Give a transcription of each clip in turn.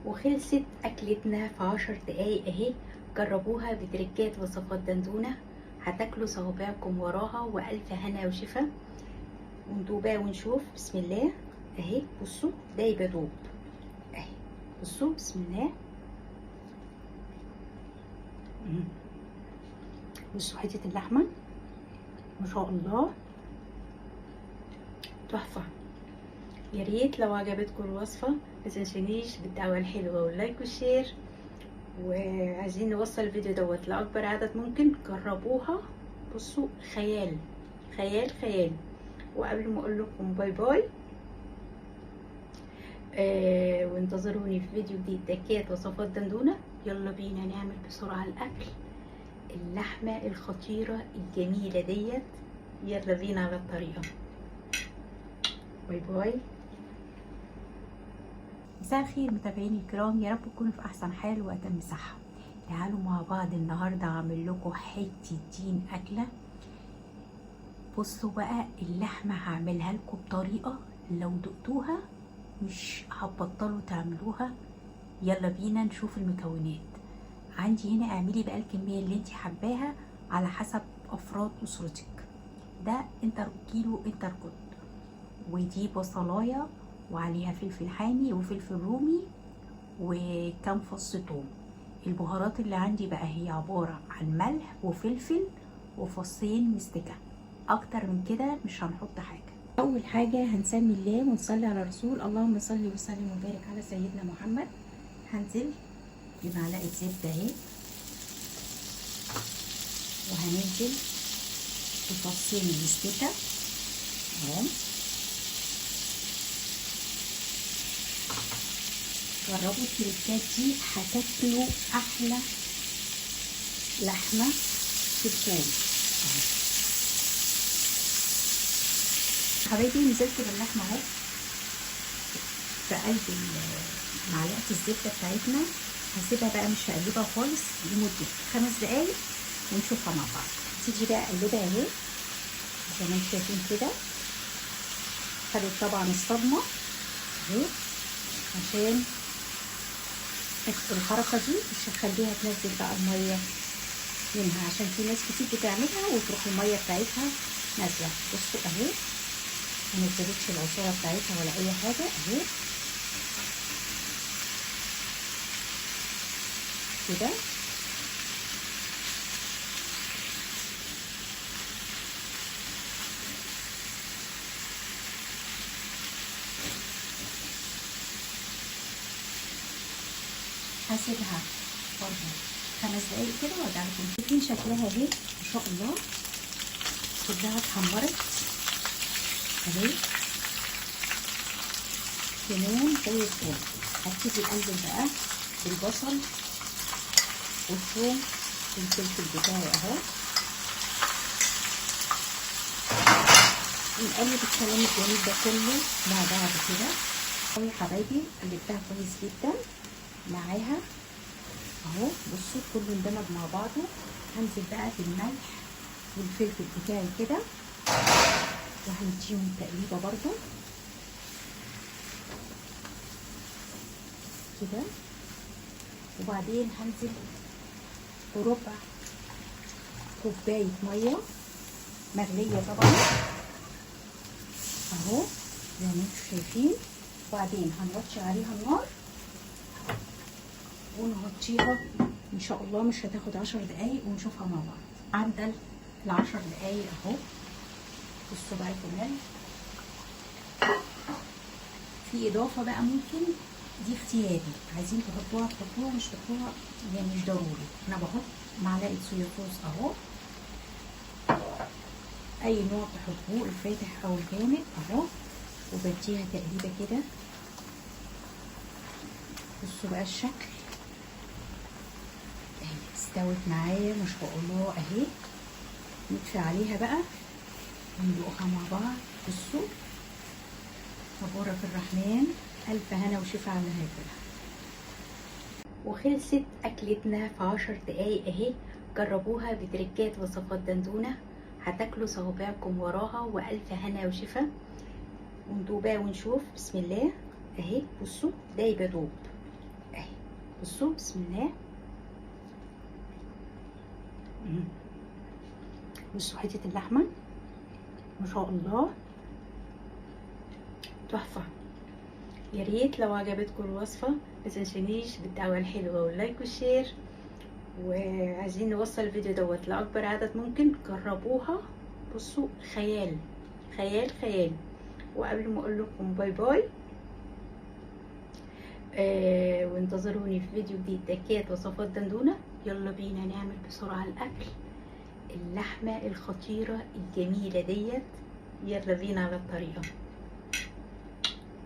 وخلصت اكلتنا في 10 دقايق اهي. جربوها بتركات وصفات دندونه، هتاكلوا صوابعكم وراها والف هنا وشفا. وندوبها ونشوف. بسم الله اهي. بصوا دايبه دوب اهي. بصوا بسم الله. بصوا حته اللحمه ما شاء الله تحفه. يا ريت لو عجبتكم الوصفه ما تنسونيش بالدعوه الحلوه واللايك والشير، وعايزين نوصل الفيديو دوت لاكبر عدد ممكن. جربوها. بصوا خيال خيال خيال. وقبل ما اقول لكم باي باي وانتظروني في فيديو جديد تكات وصفات دندونه. يلا بينا نعمل بسرعه الاكل، اللحمه الخطيره الجميله ديت. يلا بينا على الطريقه. باي باي. مساء الخير متابعيني الكرام، يا رب تكونوا في احسن حال واتم صحه. تعالوا مع بعض النهارده اعمل لكم حته دين اكله. بصوا بقى اللحمه هعملها لكم بطريقه لو دقتوها مش هتبطلوا تعملوها. يلا بينا نشوف المكونات. عندي هنا اعملي بقى الكميه اللي انت حباها على حسب افراد اسرتك. ده انتر كيلو انتركوت، ودي بصلايه وعليها فلفل حامي وفلفل رومي وكم فص ثوم. البهارات اللي عندي بقى هي عبارة عن ملح وفلفل وفصين مستكة، اكتر من كده مش هنحط حاجة. اول حاجة هنسمي الله ونصلي على الرسول. اللهم صل وسلم وبارك على سيدنا محمد. هنزل بمعلقة زبدة اهي، وهننزل بفصين مستكة اهو. جربوا التريكات دي هتاكلوا احلى لحمه في الكون. حبايبي نزلت باللحمه اهو في قلب معلقه الزبده بتاعتنا. هسيبها بقى مش هقلبها خالص لمده 5 دقايق ونشوفها مع بعض. تيجي بقى اقلبها اهي زي ما انتم شايفين كده. خدت طبعا الصدمه اهي، عشان الحركه دي مش هتخليها تنزل بقى الميه منها، عشان في ناس كتير بتعملها وتروح الميه بتاعتها نازله. بصوا اهي ما نزلتش العصاره بتاعتها ولا اي حاجه اهي كده. هسيبها برضه 5 دقايق كده وارجع لكم. شايفين شكلها اهي ما شاء الله كلها اتحمرت اهي تمام زي الفل. هبتدي انزل بقى بالبصل والثوم والفلفل بتاعي اهو، ونقلب الكلام الجميل ده كله مع بعض كده. يا حبايبي قلبتها كويس جدا معاها اهو. بصوا كله اندمج مع بعضه. هنزل بقى بالملح والفلفل بتاعي كده وهنديهم تقليبه برضو كده. وبعدين هنزل بربع كوبايه ميه مغليه طبعا اهو زي ما انتم شايفين. وبعدين هنوطي عليها النار ونغطيها ان شاء الله مش هتاخد 10 دقايق ونشوفها مع بعض. عدى ال10 دقايق اهو. بصوا بقى كمان في اضافه بقى ممكن دي اختياري، عايزين تحطوها تحطوها، مش تحطوها يعني مش ضروري. انا بحط معلقه صويا صوص اهو، اي نوع تحطوه الفاتح او الغامق اهو، وبديها تقليبه كده. بصوا بقى الشكل استوت معايا ما شاء الله اهي. نطفي عليها بقى وندوقها مع بعض. بصوا تبارك الرحمن، الف هنا وشفا على هاكلها. وخلصت اكلتنا في 10 دقايق اهي. جربوها بتركات وصفات دندونه، هتاكلوا صوابعكم وراها والف هنا وشفا. وندوبها ونشوف. بسم الله اهي. بصوا دايبه دوب اهي. بصوا بسم الله. بصوا حته اللحمه ما شاء الله تحفه. يا ريت لو عجبتكم الوصفه ما تنسونيش بالدعوه الحلوه واللايك والشير، وعايزين نوصل الفيديو دوت لاكبر عدد ممكن. جربوها، بصوا خيال خيال خيال. وقبل ما اقول لكم باي باي، وانتظروني في فيديو جديد تكات وصفات دندونه. يلا بينا نعمل بسرعه الاكل، اللحمه الخطيره الجميله ديت. يلا بينا على الطريقه.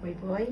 باي باي.